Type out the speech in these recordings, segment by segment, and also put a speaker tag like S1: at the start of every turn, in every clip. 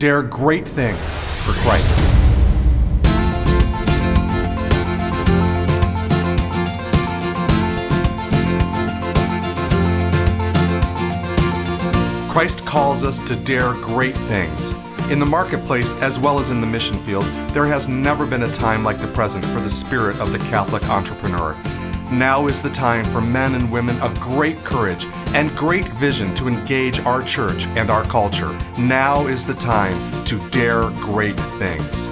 S1: dare great things for Christ. Christ calls us to dare great things. In the marketplace, as well as in the mission field, there has never been a time like the present for the spirit of the Catholic entrepreneur. Now is the time for men and women of great courage and great vision to engage our church and our culture. Now is the time to dare great things.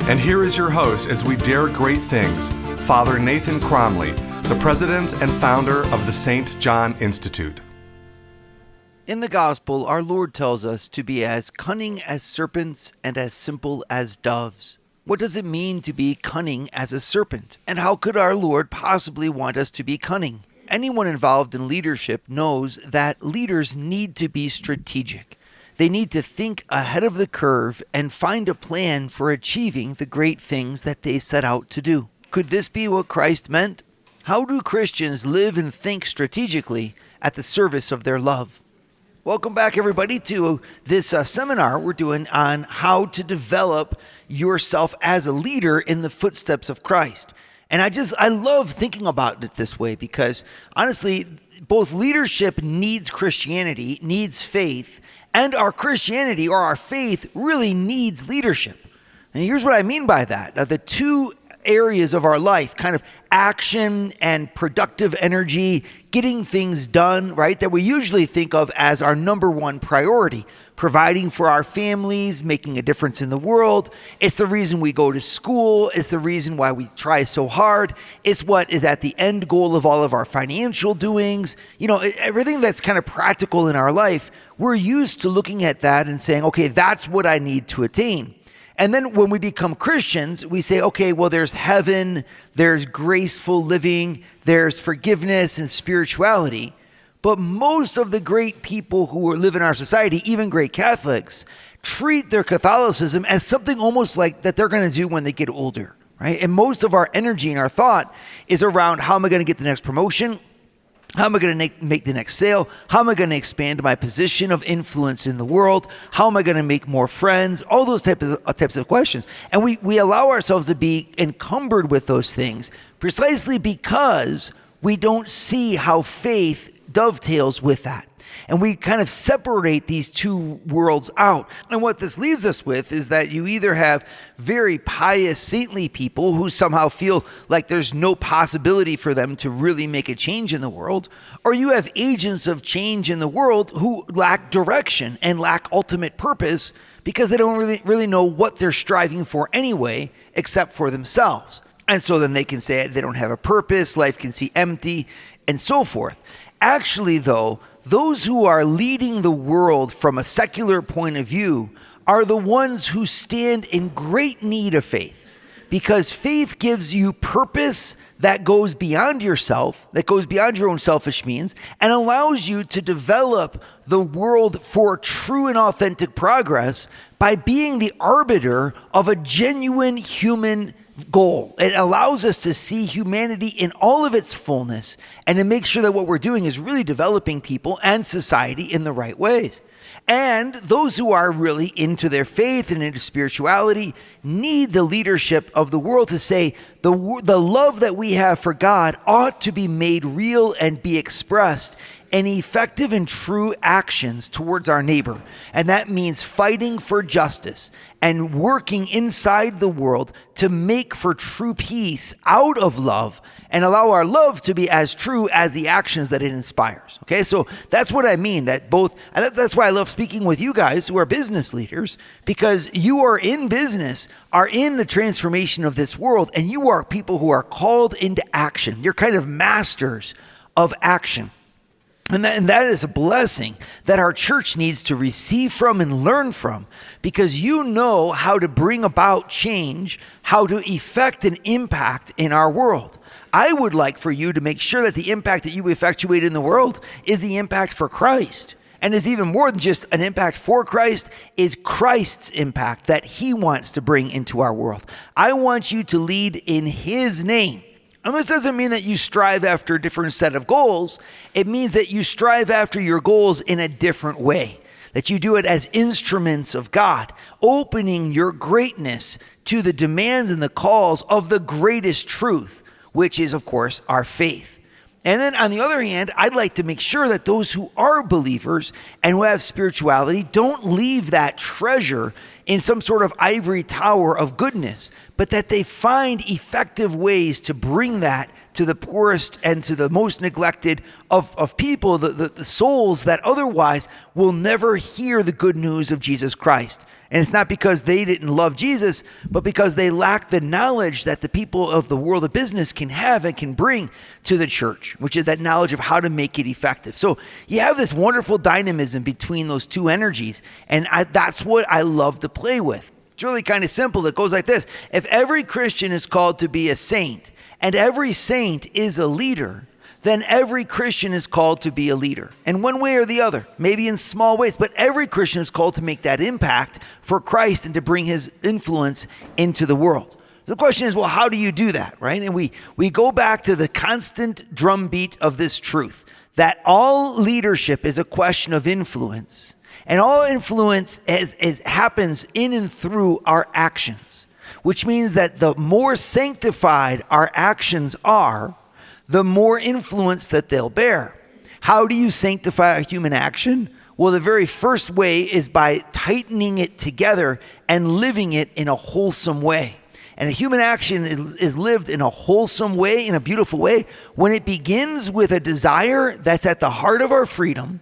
S1: And here is your host as we dare great things, Father Nathan Cromley, the president and founder of the St. John Institute.
S2: In the gospel, our Lord tells us to be as cunning as serpents and as simple as doves. What does it mean to be cunning as a serpent? And how could our Lord possibly want us to be cunning? Anyone involved in leadership knows that leaders need to be strategic. They need to think ahead of the curve and find a plan for achieving the great things that they set out to do. Could this be what Christ meant? How do Christians live and think strategically at the service of their love? Welcome back, everybody, to this seminar we're doing on how to develop yourself as a leader in the footsteps of Christ. And I love thinking about it this way because, honestly, both leadership needs Christianity, needs faith, and our Christianity or our faith really needs leadership. And here's what I mean by that. The two areas of our life, kind of action and productive energy, getting things done, right, that we usually think of as our number one priority, providing for our families, making a difference in the world. It's the reason we go to school. It's the reason why we try so hard. It's what is at the end goal of all of our financial doings. You know, everything that's kind of practical in our life, we're used to looking at that and saying, okay, that's what I need to attain. And then when we become Christians, we say, okay, well, there's heaven, there's graceful living, there's forgiveness and spirituality. But most of the great people who live in our society, even great Catholics, treat their Catholicism as something almost like that they're going to do when they get older, right? And most of our energy and our thought is around how am I going to get the next promotion? How am I going to make the next sale? How am I going to expand my position of influence in the world? How am I going to make more friends? All those types of questions. And we allow ourselves to be encumbered with those things precisely because we don't see how faith dovetails with that. And we kind of separate these two worlds out. And what this leaves us with is that you either have very pious, saintly people who somehow feel like there's no possibility for them to really make a change in the world, or you have agents of change in the world who lack direction and lack ultimate purpose because they don't really know what they're striving for anyway, except for themselves. And so then they can say they don't have a purpose, life can seem empty, and so forth. Actually, though, those who are leading the world from a secular point of view are the ones who stand in great need of faith, because faith gives you purpose that goes beyond yourself, that goes beyond your own selfish means, and allows you to develop the world for true and authentic progress by being the arbiter of a genuine human goal. It allows us to see humanity in all of its fullness and to make sure that what we're doing is really developing people and society in the right ways. And those who are really into their faith and into spirituality need the leadership of the world to say the love that we have for God ought to be made real and be expressed in effective and true actions towards our neighbor. And that means fighting for justice and working inside the world to make for true peace out of love and allow our love to be as true as the actions that it inspires. Okay, so that's what I mean, and that's why I love speaking with you guys who are business leaders, because you are in business, are in the transformation of this world, and you are people who are called into action. You're kind of masters of action. And that is a blessing that our church needs to receive from and learn from, because you know how to bring about change, how to effect an impact in our world. I would like for you to make sure that the impact that you effectuate in the world is the impact for Christ, and is even more than just an impact for Christ, is Christ's impact that he wants to bring into our world. I want you to lead in his name. And this doesn't mean that you strive after a different set of goals. It means that you strive after your goals in a different way. that you do it as instruments of God, opening your greatness to the demands and the calls of the greatest truth, which is, of course, our faith. And then on the other hand, I'd like to make sure that those who are believers and who have spirituality don't leave that treasure in some sort of ivory tower of goodness, but that they find effective ways to bring that to the poorest and to the most neglected of people, the souls that otherwise will never hear the good news of Jesus Christ. And it's not because they didn't love Jesus, but because they lack the knowledge that the people of the world of business can have and can bring to the church, which is that knowledge of how to make it effective. So you have this wonderful dynamism between those two energies, and that's what I love to play with. It's really kind of simple. It goes like this. If every Christian is called to be a saint, and every saint is a leader, then every Christian is called to be a leader in one way or the other, maybe in small ways, but every Christian is called to make that impact for Christ and to bring his influence into the world. So the question is, well, how do you do that, right? And we go back to the constant drumbeat of this truth, that all leadership is a question of influence, and all influence happens in and through our actions, which means that the more sanctified our actions are, the more influence that they'll bear. How do you sanctify a human action? Well, the very first way is by tightening it together and living it in a wholesome way. And a human action is lived in a wholesome way, in a beautiful way, when it begins with a desire that's at the heart of our freedom,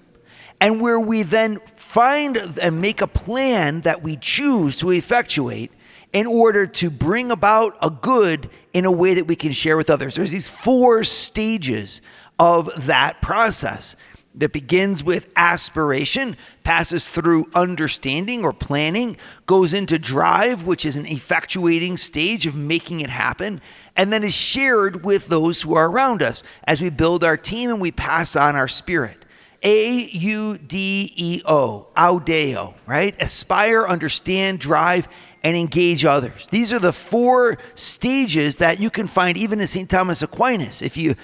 S2: and where we then find and make a plan that we choose to effectuate in order to bring about a good in a way that we can share with others. There's these 4 stages of that process that begins with aspiration, passes through understanding or planning, goes into drive, which is an effectuating stage of making it happen, and then is shared with those who are around us as we build our team and we pass on our spirit. AUDEO, AUDEO, right? Aspire, understand, drive, and engage others. These are the 4 stages that you can find even in St. Thomas Aquinas, if you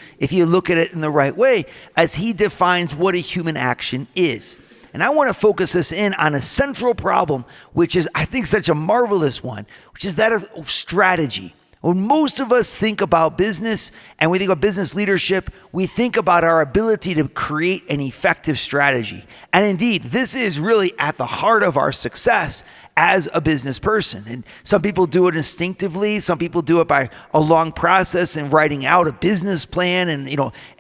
S2: look at it in the right way, as he defines what a human action is. And I want to focus us in on a central problem, which is, I think, such a marvelous one, which is that of strategy. When most of us think about business and we think about business leadership, we think about our ability to create an effective strategy. And indeed, this is really at the heart of our success as a business person. And some people do it instinctively. Some people do it by a long process and writing out a business plan and,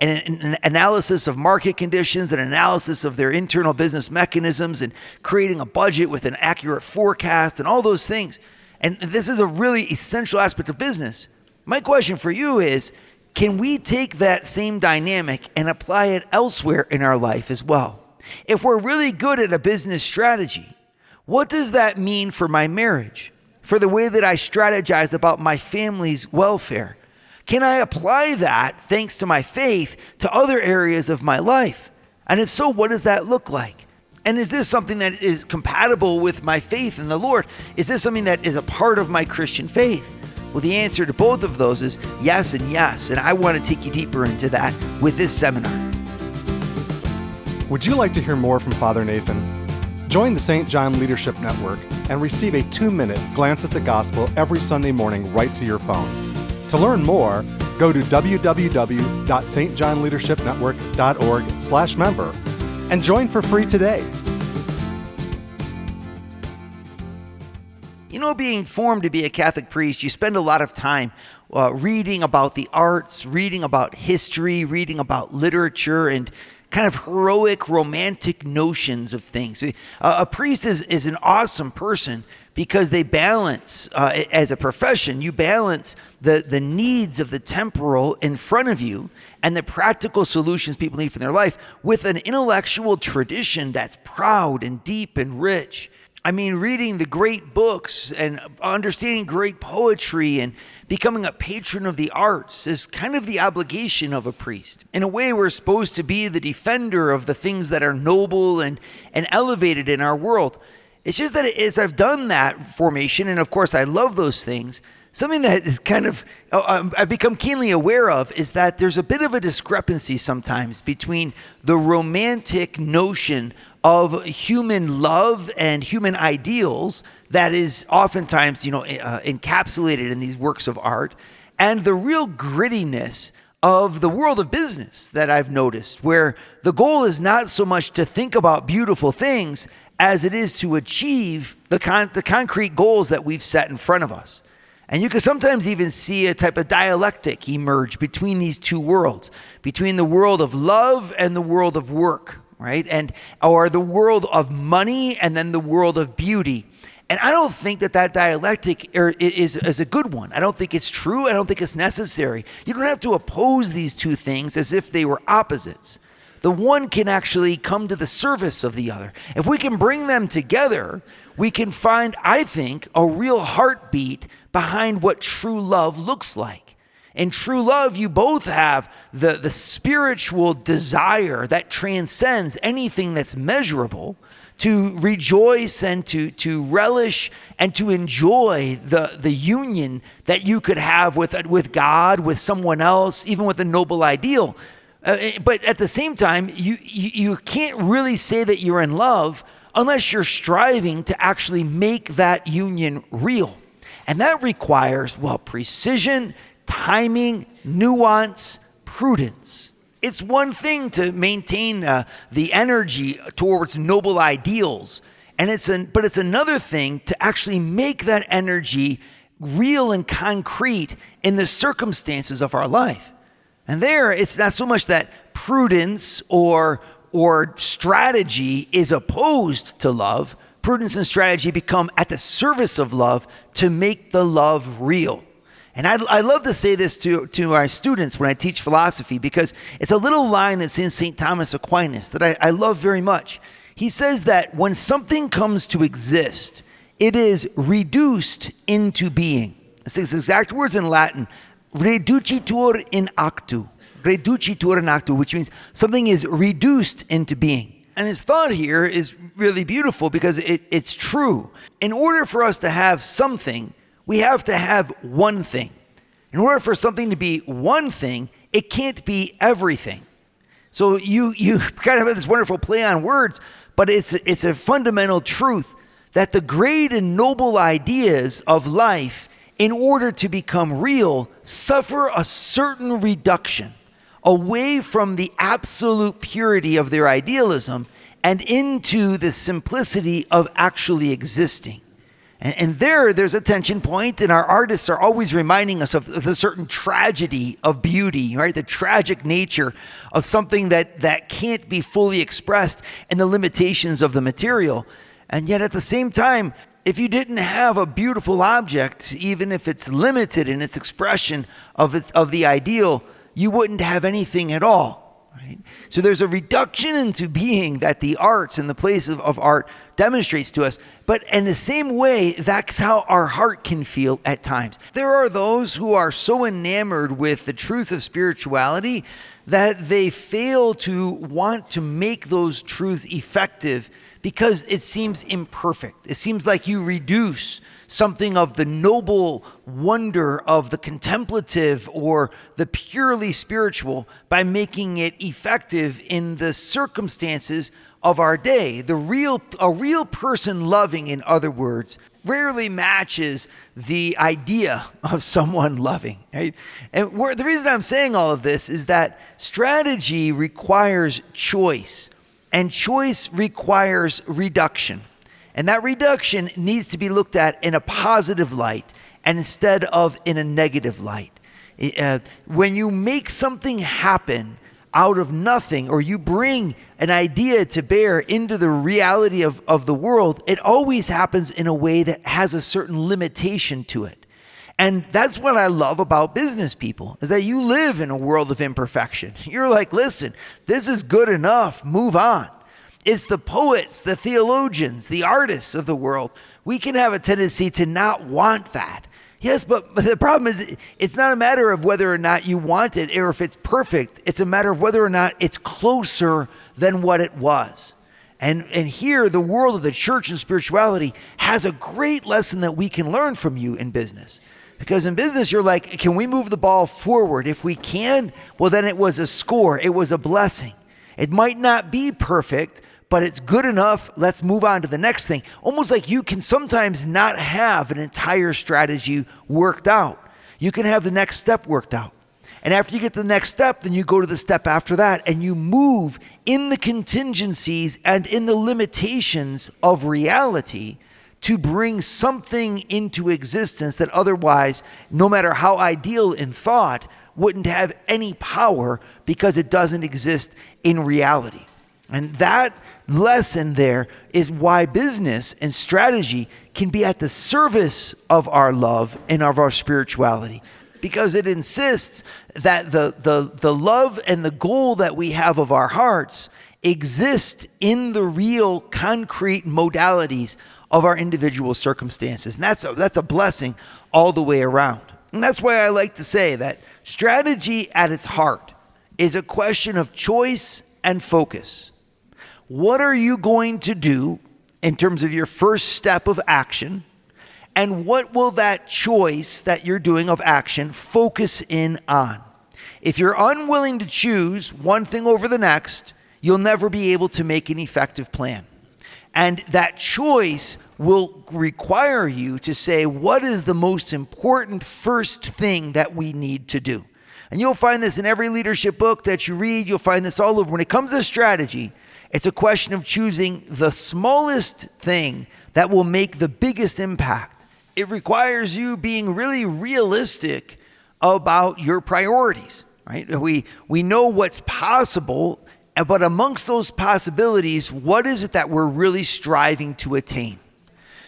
S2: an analysis of market conditions, an analysis of their internal business mechanisms, and creating a budget with an accurate forecast and all those things. And this is a really essential aspect of business. My question for you is, can we take that same dynamic and apply it elsewhere in our life as well? If we're really good at a business strategy, what does that mean for my marriage? For the way that I strategize about my family's welfare? Can I apply that, thanks to my faith, to other areas of my life? And if so, what does that look like? And is this something that is compatible with my faith in the Lord? Is this something that is a part of my Christian faith? Well, the answer to both of those is yes and yes. And I want to take you deeper into that with this seminar.
S1: Would you like to hear more from Father Nathan? Join the St. John Leadership Network and receive a 2-minute glance at the gospel every Sunday morning right to your phone. To learn more, go to www.stjohnleadershipnetwork.org/member and join for free today.
S2: Being formed to be a Catholic priest, you spend a lot of time reading about the arts, reading about history, reading about literature, and kind of heroic, romantic notions of things. A priest is an awesome person because they balance, as a profession, you balance the needs of the temporal in front of you and the practical solutions people need for their life with an intellectual tradition that's proud and deep and rich. I mean, reading the great books and understanding great poetry and becoming a patron of the arts is kind of the obligation of a priest. In a way, we're supposed to be the defender of the things that are noble and elevated in our world. It's just that as I've done that formation, and of course I love those things, something that is kind of, I've become keenly aware of is that there's a bit of a discrepancy sometimes between the romantic notion of human love and human ideals that is oftentimes, encapsulated in these works of art, and the real grittiness of the world of business that I've noticed, where the goal is not so much to think about beautiful things as it is to achieve the concrete goals that we've set in front of us. And you can sometimes even see a type of dialectic emerge between these two worlds, between the world of love and the world of work, right? Or the world of money and then the world of beauty. And I don't think that dialectic is a good one. I don't think it's true. I don't think it's necessary. You don't have to oppose these two things as if they were opposites. The one can actually come to the service of the other. If we can bring them together, we can find, I think, a real heartbeat behind what true love looks like. In true love, you both have the spiritual desire that transcends anything that's measurable, to rejoice and to relish and to enjoy the union that you could have with God, with someone else, even with a noble ideal. But at the same time, you can't really say that you're in love unless you're striving to actually make that union real. And that requires, precision, timing, nuance, prudence. It's one thing to maintain the energy towards noble ideals, but it's another thing to actually make that energy real and concrete in the circumstances of our life. And there, it's not so much that prudence or strategy is opposed to love. Prudence and strategy become at the service of love to make the love real. And I love to say this to our students when I teach philosophy, because it's a little line that's in St. Thomas Aquinas that I love very much. He says that when something comes to exist, it is reduced into being. It's the exact words in Latin, reducitur in actu. Reducitur in actu, which means something is reduced into being. And his thought here is really beautiful because it's true. In order for us to have something, we have to have one thing. In order for something to be one thing, it can't be everything. So you kind of have this wonderful play on words, but it's a fundamental truth that the great and noble ideas of life, in order to become real, suffer a certain reduction away from the absolute purity of their idealism and into the simplicity of actually existing. And there's a tension point, and our artists are always reminding us of the certain tragedy of beauty, right? The tragic nature of something that can't be fully expressed in the limitations of the material. And yet at the same time, if you didn't have a beautiful object, even if it's limited in its expression of the ideal, you wouldn't have anything at all. Right? So there's a reduction into being that the arts and the place of art demonstrates to us. But in the same way, that's how our heart can feel at times. There are those who are so enamored with the truth of spirituality that they fail to want to make those truths effective because it seems imperfect. It seems like you reduce something of the noble wonder of the contemplative or the purely spiritual by making it effective in the circumstances of our day. A real person loving, in other words, rarely matches the idea of someone loving. Right? And the reason I'm saying all of this is that strategy requires choice, and choice requires reduction. And that reduction needs to be looked at in a positive light and instead of in a negative light. When you make something happen out of nothing, or you bring an idea to bear into the reality of the world, it always happens in a way that has a certain limitation to it. And that's what I love about business people, is that you live in a world of imperfection. You're like, listen, this is good enough, move on. It's the poets, the theologians, the artists of the world. We can have a tendency to not want that. Yes, but the problem is it's not a matter of whether or not you want it or if it's perfect. It's a matter of whether or not it's closer than what it was. And here, the world of the church and spirituality has a great lesson that we can learn from you in business. Because in business, you're like, can we move the ball forward? If we can, well, then it was a score. It was a blessing. It might not be perfect, but it's good enough. Let's move on to the next thing. Almost like you can sometimes not have an entire strategy worked out. You can have the next step worked out. And after you get to the next step, then you go to the step after that, and you move in the contingencies and in the limitations of reality to bring something into existence that otherwise, no matter how ideal in thought, wouldn't have any power because it doesn't exist in reality. And that lesson there is why business and strategy can be at the service of our love and of our spirituality, because it insists that the love and the goal that we have of our hearts exist in the real concrete modalities of our individual circumstances. And that's a blessing all the way around. And that's why I like to say that strategy at its heart is a question of choice and focus. What are you going to do in terms of your first step of action? And what will that choice that you're doing of action focus in on? If you're unwilling to choose one thing over the next, you'll never be able to make an effective plan. And that choice will require you to say, what is the most important first thing that we need to do? And you'll find this in every leadership book that you read. You'll find this all over. When it comes to strategy, it's a question of choosing the smallest thing that will make the biggest impact. It requires you being really realistic about your priorities, right? We know what's possible, but amongst those possibilities, what is it that we're really striving to attain?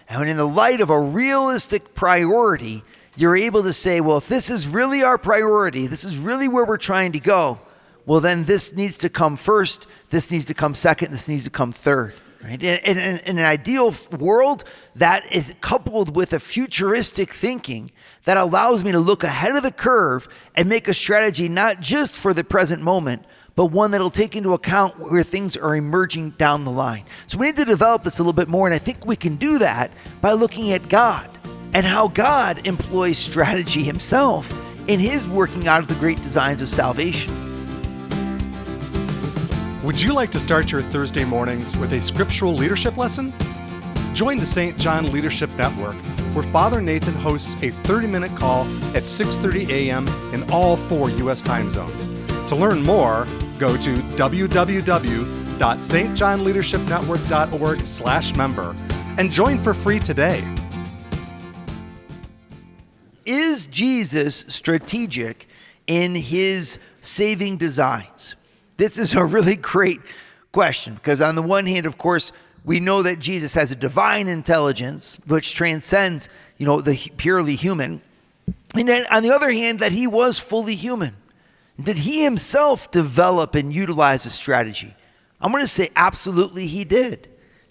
S2: And in the light of a realistic priority, you're able to say, well, if this is really our priority, this is really where we're trying to go, well, then this needs to come first, this needs to come second, this needs to come third. Right? In an ideal world, that is coupled with a futuristic thinking that allows me to look ahead of the curve and make a strategy not just for the present moment, but one that'll take into account where things are emerging down the line. So we need to develop this a little bit more, and I think we can do that by looking at God and how God employs strategy himself in his working out of the great designs of salvation.
S1: Would you like to start your Thursday mornings with a scriptural leadership lesson? Join the St. John Leadership Network, where Father Nathan hosts a 30-minute call at 6:30 a.m. in all 4 U.S. time zones. To learn more, go to www.stjohnleadershipnetwork.org/member and join for free today.
S2: Is Jesus strategic in his saving designs? This is a really great question, because on the one hand, of course, we know that Jesus has a divine intelligence which transcends, the purely human. And then on the other hand, that he was fully human. Did he himself develop and utilize a strategy? I'm going to say absolutely he did.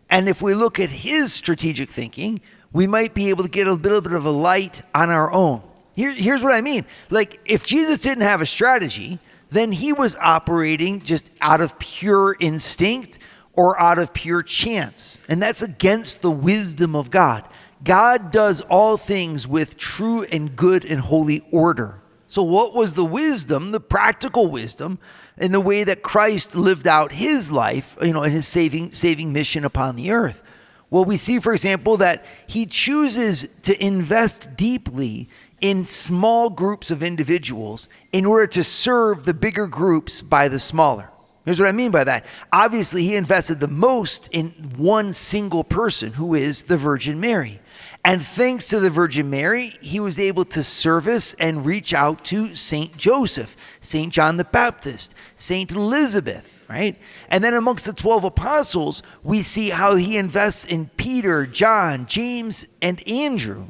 S2: And if we look at his strategic thinking, we might be able to get a little bit of a light on our own. Here's what I mean. Like, if Jesus didn't have a strategy, then he was operating just out of pure instinct or out of pure chance. And that's against the wisdom of God. God does all things with true and good and holy order. So what was the wisdom, the practical wisdom, in the way that Christ lived out his life, in his saving mission upon the earth? Well, we see, for example, that he chooses to invest deeply in small groups of individuals in order to serve the bigger groups by the smaller. Here's what I mean by that. Obviously, he invested the most in one single person, who is the Virgin Mary. And thanks to the Virgin Mary, he was able to service and reach out to Saint Joseph, Saint John the Baptist, Saint Elizabeth, right? And then amongst the 12 apostles, we see how he invests in Peter, John, James, and Andrew.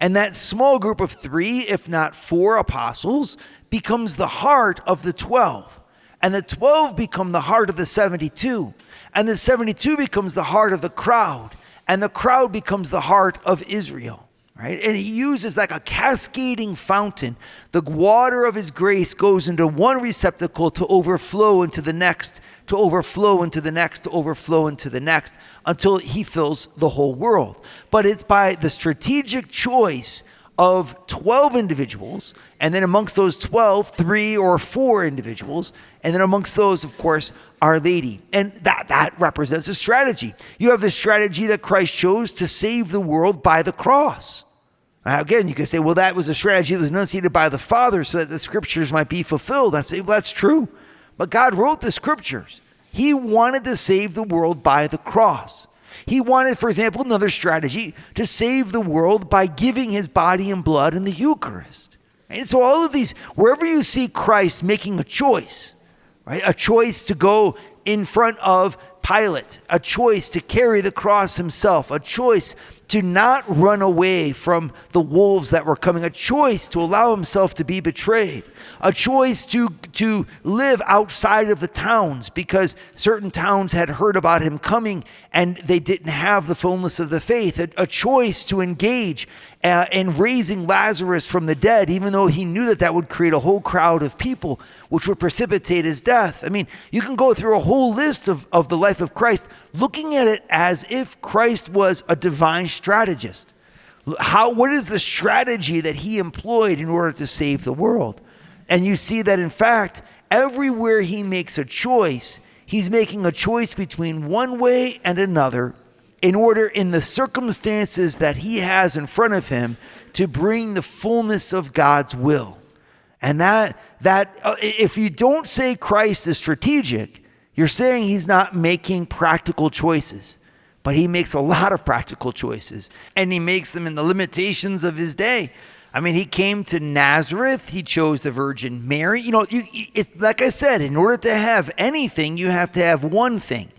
S2: And that small group of 3, if not 4 apostles, becomes the heart of the 12. And the 12 become the heart of the 72. And the 72 becomes the heart of the crowd. And the crowd becomes the heart of Israel. Right? And he uses like a cascading fountain. The water of his grace goes into one receptacle to overflow into the next, to overflow into the next, to overflow into the next, until he fills the whole world. But it's by the strategic choice of 12 individuals, and then amongst those 12, 3 or 4 individuals, and then amongst those, of course, Our Lady. And that represents a strategy. You have the strategy that Christ chose to save the world by the cross. Now, again, you can say, well, that was a strategy that was enunciated by the Father so that the scriptures might be fulfilled. I say, well, that's true. But God wrote the scriptures. He wanted to save the world by the cross. He wanted, for example, another strategy to save the world by giving his body and blood in the Eucharist. And so all of these, wherever you see Christ making a choice, right? A choice to go in front of Pilate, a choice to carry the cross himself, a choice to not run away from the wolves that were coming, a choice to allow himself to be betrayed, a choice to live outside of the towns because certain towns had heard about him coming and they didn't have the fullness of the faith, a choice to engage in raising Lazarus from the dead, even though he knew that would create a whole crowd of people, which would precipitate his death. I mean, you can go through a whole list of the life of Christ, looking at it as if Christ was a divine strategist. What is the strategy that he employed in order to save the world? And you see that, in fact, everywhere he makes a choice, he's making a choice between one way and another in order, in the circumstances that he has in front of him, to bring the fullness of God's will. And that if you don't say Christ is strategic, you're saying he's not making practical choices. But he makes a lot of practical choices, and he makes them in the limitations of his day. I mean, he came to Nazareth. He chose the Virgin Mary. It's like I said, in order to have anything, you have to have one thing.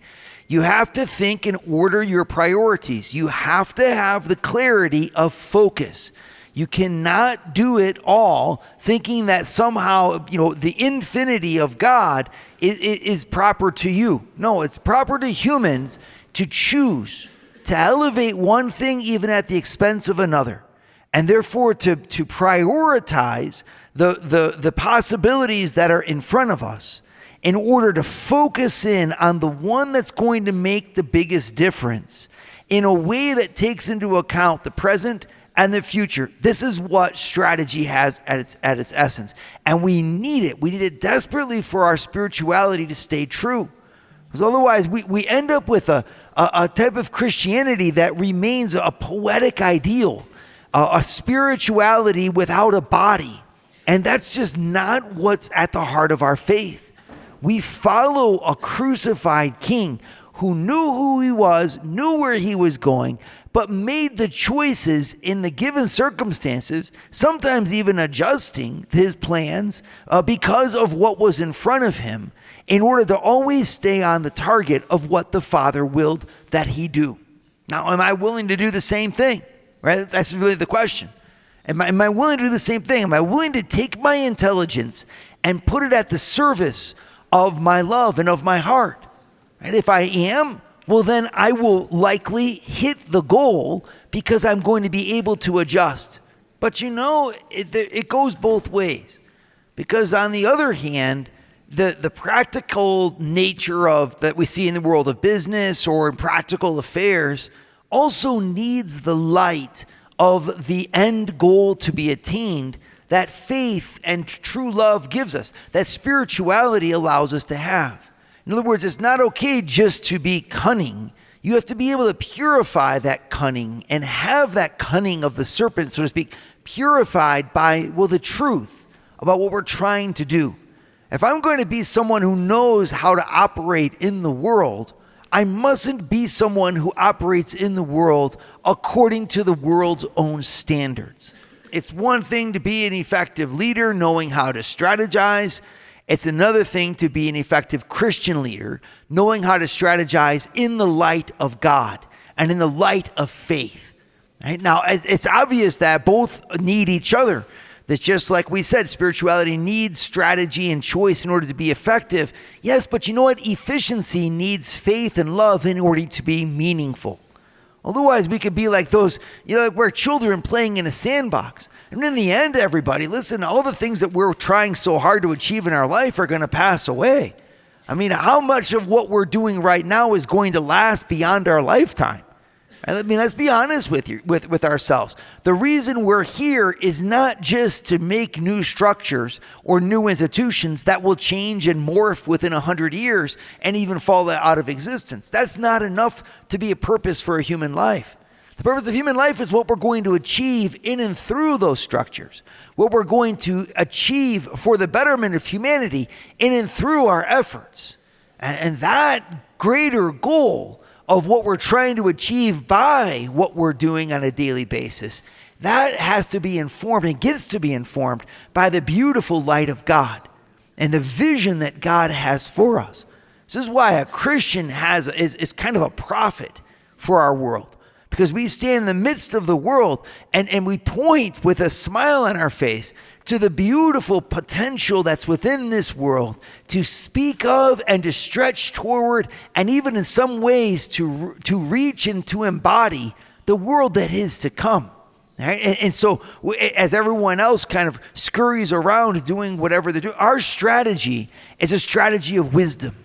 S2: You have to think and order your priorities. You have to have the clarity of focus. You cannot do it all thinking that somehow, the infinity of God is proper to you. No, it's proper to humans to choose to elevate one thing even at the expense of another. And therefore to prioritize the possibilities that are in front of us in order to focus in on the one that's going to make the biggest difference in a way that takes into account the present and the future. This is what strategy has at its essence. And we need it. We need it desperately for our spirituality to stay true. Because otherwise we end up with a type of Christianity that remains a poetic ideal, a spirituality without a body. And that's just not what's at the heart of our faith. We follow a crucified king who knew who he was, knew where he was going, but made the choices in the given circumstances, sometimes even adjusting his plans because of what was in front of him, in order to always stay on the target of what the Father willed that he do. Now, am I willing to do the same thing? Right? That's really the question. Am I willing to do the same thing? Am I willing to take my intelligence and put it at the service of my love and of my heart? And if I am, well, then I will likely hit the goal because I'm going to be able to adjust. But it goes both ways. Because on the other hand, the practical nature of that we see in the world of business or in practical affairs also needs the light of the end goal to be attained that faith and true love gives us, that spirituality allows us to have. In other words, it's not okay just to be cunning. You have to be able to purify that cunning and have that cunning of the serpent, so to speak, purified by, the truth about what we're trying to do. If I'm going to be someone who knows how to operate in the world, I mustn't be someone who operates in the world according to the world's own standards. It's one thing to be an effective leader, knowing how to strategize. It's another thing to be an effective Christian leader, knowing how to strategize in the light of God and in the light of faith. Right? Now, it's obvious that both need each other. That's just like we said, spirituality needs strategy and choice in order to be effective. Yes, but you know what? Efficiency needs faith and love in order to be meaningful. Otherwise, we could be like those, like we're children playing in a sandbox. And in the end, everybody, listen, all the things that we're trying so hard to achieve in our life are going to pass away. I mean, how much of what we're doing right now is going to last beyond our lifetime? I mean, let's be honest with ourselves. The reason we're here is not just to make new structures or new institutions that will change and morph within 100 years and even fall out of existence. That's not enough to be a purpose for a human life. The purpose of human life is what we're going to achieve in and through those structures, what we're going to achieve for the betterment of humanity in and through our efforts. And that greater goal of what we're trying to achieve by what we're doing on a daily basis, that has to be informed and gets to be informed by the beautiful light of God and the vision that God has for us. This is why a Christian is kind of a prophet for our world, because we stand in the midst of the world and we point with a smile on our face to the beautiful potential that's within this world to speak of and to stretch toward, and even in some ways to reach and to embody the world that is to come. Right? And so as everyone else kind of scurries around doing whatever they're doing, our strategy is a strategy of wisdom.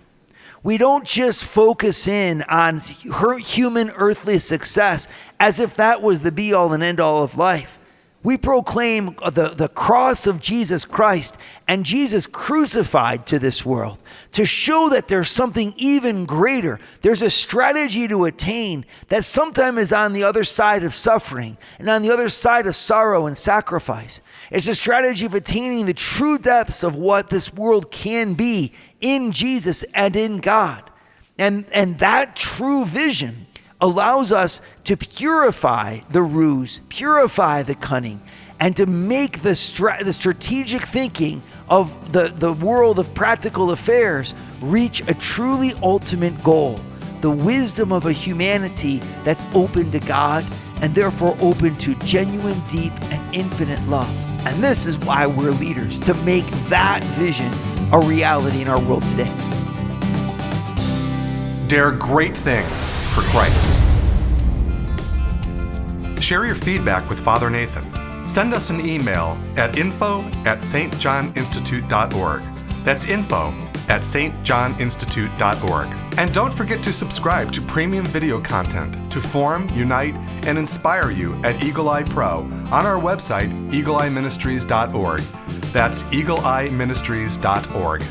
S2: We don't just focus in on human earthly success as if that was the be-all and end-all of life. We proclaim the cross of Jesus Christ and Jesus crucified to this world to show that there's something even greater. There's a strategy to attain that sometimes is on the other side of suffering and on the other side of sorrow and sacrifice. It's a strategy of attaining the true depths of what this world can be in Jesus and in God. And that true vision allows us to purify the ruse, purify the cunning, and to make the strategic thinking of the world of practical affairs reach a truly ultimate goal, the wisdom of a humanity that's open to God and therefore open to genuine, deep, and infinite love. And this is why we're leaders, to make that vision a reality in our world today.
S1: Dare great things for Christ. Share your feedback with Father Nathan. Send us an email at info@stjohninstitute.org. That's info@stjohninstitute.org. And don't forget to subscribe to premium video content to form, unite, and inspire you at Eagle Eye Pro on our website, eagleeyeministries.org. That's eagleeyeministries.org.